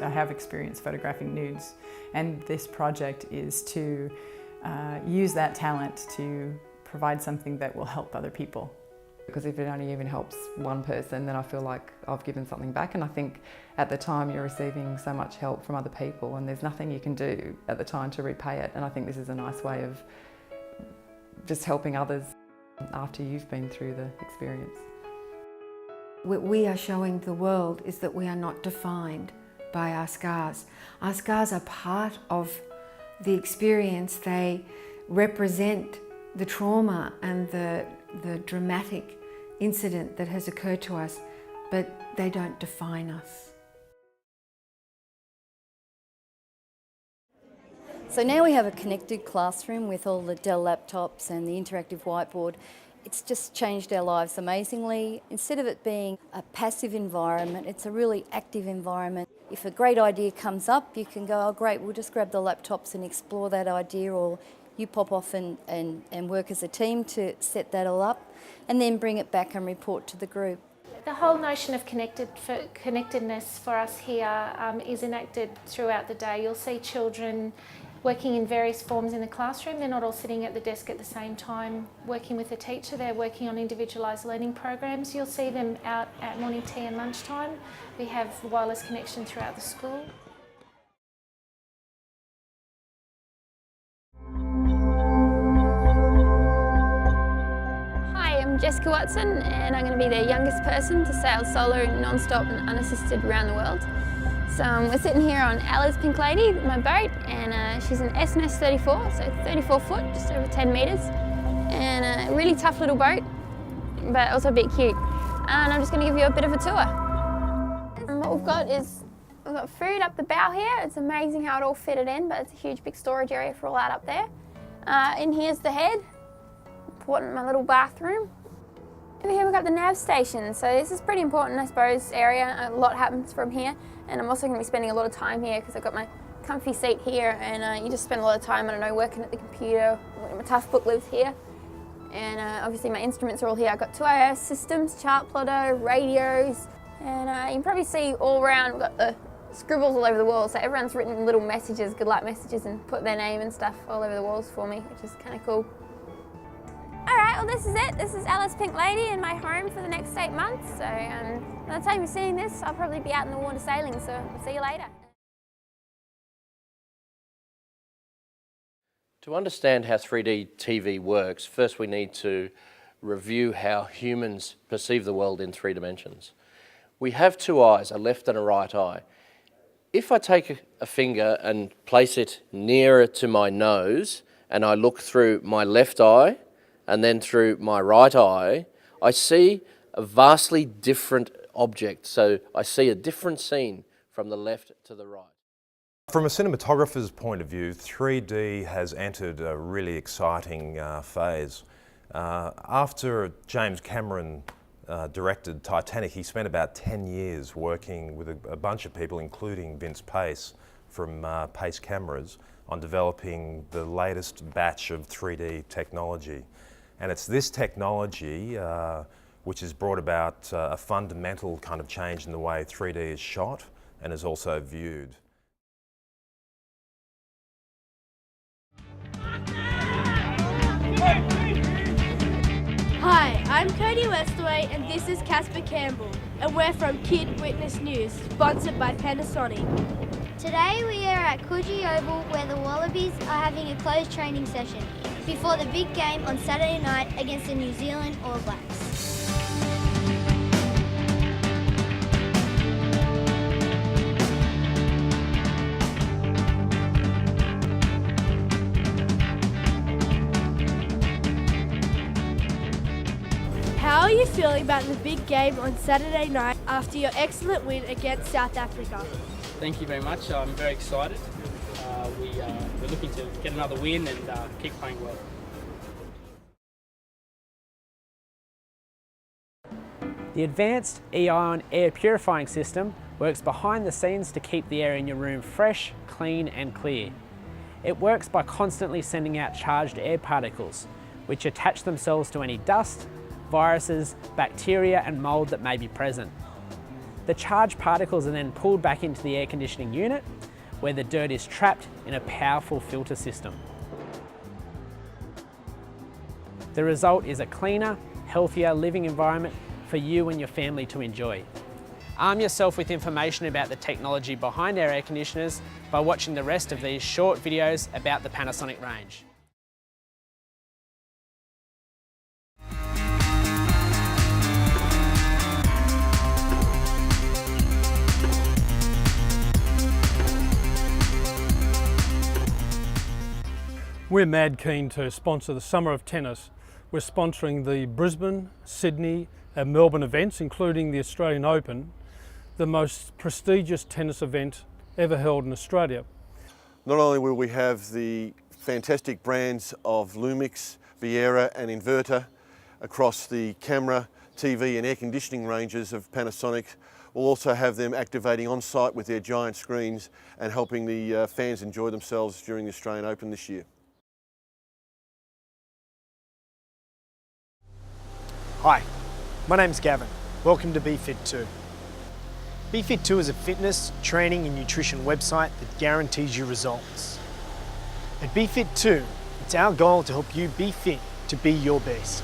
I have experience photographing nudes, and this project is to use that talent to provide something that will help other people. Because if it only even helps one person, then I feel like I've given something back, and I think at the time you're receiving so much help from other people and there's nothing you can do at the time to repay it, and I think this is a nice way of just helping others after you've been through the experience. What we are showing the world is that we are not defined by our scars. Our scars are part of the experience. They represent the trauma and the dramatic incident that has occurred to us, but they don't define us. So now we have a connected classroom with all the Dell laptops and the interactive whiteboard. It's just changed our lives amazingly. Instead of it being a passive environment, it's a really active environment. If a great idea comes up, you can go, oh great, we'll just grab the laptops and explore that idea, or you pop off and work as a team to set that all up and then bring it back and report to the group. The whole notion of connectedness for us here is enacted throughout the day. You'll see children working in various forms in the classroom. They're not all sitting at the desk at the same time working with a teacher. They're working on individualised learning programs. You'll see them out at morning tea and lunchtime. We have wireless connection throughout the school. Hi, I'm Jessica Watson, and I'm going to be the youngest person to sail solo, non-stop and unassisted around the world. So we're sitting here on Ella's Pink Lady, my boat, and she's an SNS 34, so 34 foot, just over 10 metres, and a really tough little boat, but also a bit cute. And I'm just going to give you a bit of a tour. And what we've got is, we've got food up the bow here. It's amazing how it all fitted in, but it's a huge big storage area for all that up there. In here's the head, important, my little bathroom. Over here we've got the nav station, so this is pretty important, I suppose, area. A lot happens from here, and I'm also going to be spending a lot of time here because I've got my comfy seat here, and you just spend a lot of time, I don't know, working at the computer. My tough book lives here, and obviously my instruments are all here. I've got 2 iOS systems, chart plotter, radios, and you can probably see all around we've got the scribbles all over the walls, so everyone's written little messages, good luck messages, and put their name and stuff all over the walls for me, which is kind of cool. Alright, well this is it. This is Ella's Pink Lady in my home for the next 8 months. So by the time you're seeing this, I'll probably be out in the water sailing, so I'll see you later. To understand how 3D TV works, first we need to review how humans perceive the world in 3 dimensions. We have 2 eyes, a left and a right eye. If I take a finger and place it nearer to my nose, and I look through my left eye, and then through my right eye, I see a vastly different object. So I see a different scene from the left to the right. From a cinematographer's point of view, 3D has entered a really exciting phase. After James Cameron directed Titanic, he spent about 10 years working with a bunch of people, including Vince Pace from Pace Cameras, on developing the latest batch of 3D technology. And it's this technology which has brought about a fundamental kind of change in the way 3D is shot and is also viewed. Hi, I'm Cody Westaway and this is Casper Campbell, and we're from Kid Witness News, sponsored by Panasonic. Today we are at Coogee Oval where the Wallabies are having a closed training session before the big game on Saturday night against the New Zealand All Blacks. How are you feeling about the big game on Saturday night after your excellent win against South Africa? Thank you very much. I'm very excited. We're looking to get another win and keep playing well. The advanced eIon air purifying system works behind the scenes to keep the air in your room fresh, clean and clear. It works by constantly sending out charged air particles, which attach themselves to any dust, viruses, bacteria and mould that may be present. The charged particles are then pulled back into the air conditioning unit, where the dirt is trapped in a powerful filter system. The result is a cleaner, healthier living environment for you and your family to enjoy. Arm yourself with information about the technology behind our air conditioners by watching the rest of these short videos about the Panasonic range. We're mad keen to sponsor the Summer of Tennis. We're sponsoring the Brisbane, Sydney and Melbourne events, including the Australian Open, the most prestigious tennis event ever held in Australia. Not only will we have the fantastic brands of Lumix, Viera and Inverter across the camera, TV and air conditioning ranges of Panasonic, we'll also have them activating on site with their giant screens and helping the fans enjoy themselves during the Australian Open this year. Hi, my name's Gavin. Welcome to BeFit2. BeFit2 is a fitness, training and nutrition website that guarantees you results. At BeFit2, it's our goal to help you be fit to be your best.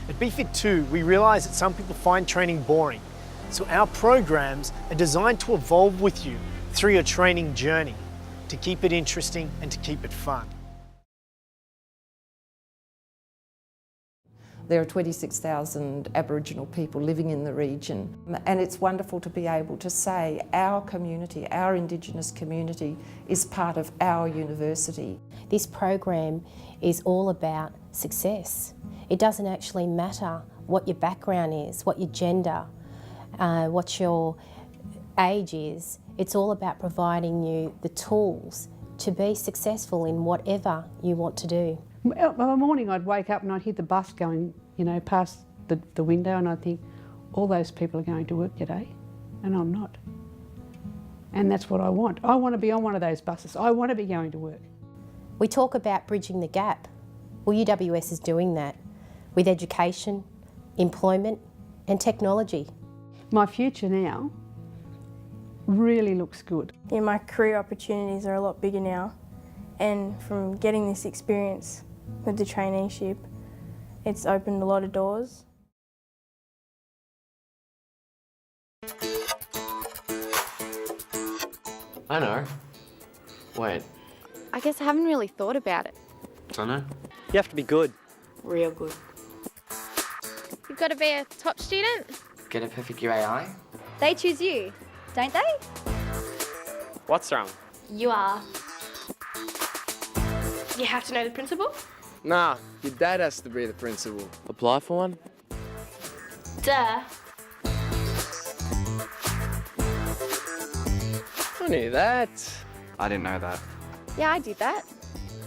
At BeFit2, we realise that some people find training boring, so our programs are designed to evolve with you through your training journey, to keep it interesting and to keep it fun. There are 26,000 Aboriginal people living in the region, and it's wonderful to be able to say our community, our Indigenous community, is part of our university. This program is all about success. It doesn't actually matter what your background is, what your gender, what your age is. It's all about providing you the tools to be successful in whatever you want to do. Well, in the morning I'd wake up and I'd hear the bus going, past the window, and I'd think, all those people are going to work today and I'm not. And that's what I want. I want to be on one of those buses. I want to be going to work. We talk about bridging the gap. Well, UWS is doing that with education, employment and technology. My future now really looks good. My career opportunities are a lot bigger now, and from getting this experience with the traineeship, it's opened a lot of doors. I know. Wait. I guess I haven't really thought about it. I know. You have to be good. Real good. You've got to be a top student. Get a perfect UAI? They choose you, don't they? What's wrong? You are. You have to know the principal? Nah, your dad has to be the principal. Apply for one? Duh. I knew that. I didn't know that. Yeah, I did that.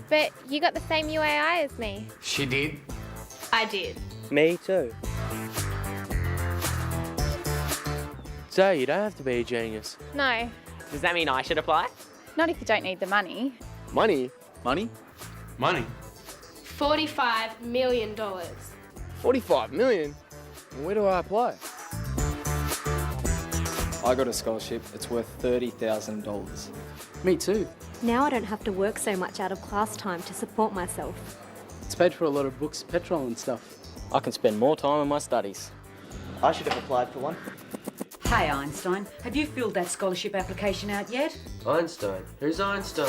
But you got the same UAI as me. She did? I did. Me too. So you don't have to be a genius. No. Does that mean I should apply? Not if you don't need the money. Money? Money? Money? $45 million. 45 million? Where do I apply? I got a scholarship. It's worth $30,000. Me too. Now I don't have to work so much out of class time to support myself. It's paid for a lot of books, petrol and stuff. I can spend more time on my studies. I should have applied for one. Hey Einstein, have you filled that scholarship application out yet? Einstein? Who's Einstein?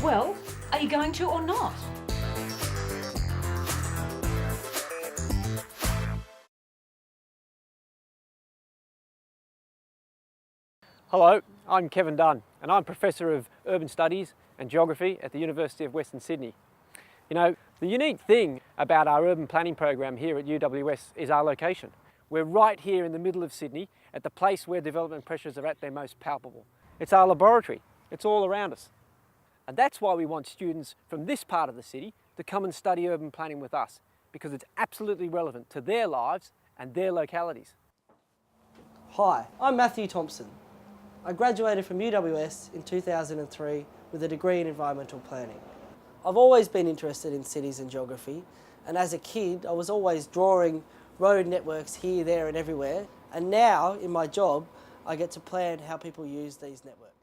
Well, are you going to or not? Hello, I'm Kevin Dunn and I'm Professor of Urban Studies and Geography at the University of Western Sydney. You know, the unique thing about our urban planning program here at UWS is our location. We're right here in the middle of Sydney at the place where development pressures are at their most palpable. It's our laboratory, it's all around us. And that's why we want students from this part of the city to come and study urban planning with us, because it's absolutely relevant to their lives and their localities. Hi, I'm Matthew Thompson. I graduated from UWS in 2003 with a degree in environmental planning. I've always been interested in cities and geography, and as a kid I was always drawing road networks here, there and everywhere. And now, in my job, I get to plan how people use these networks.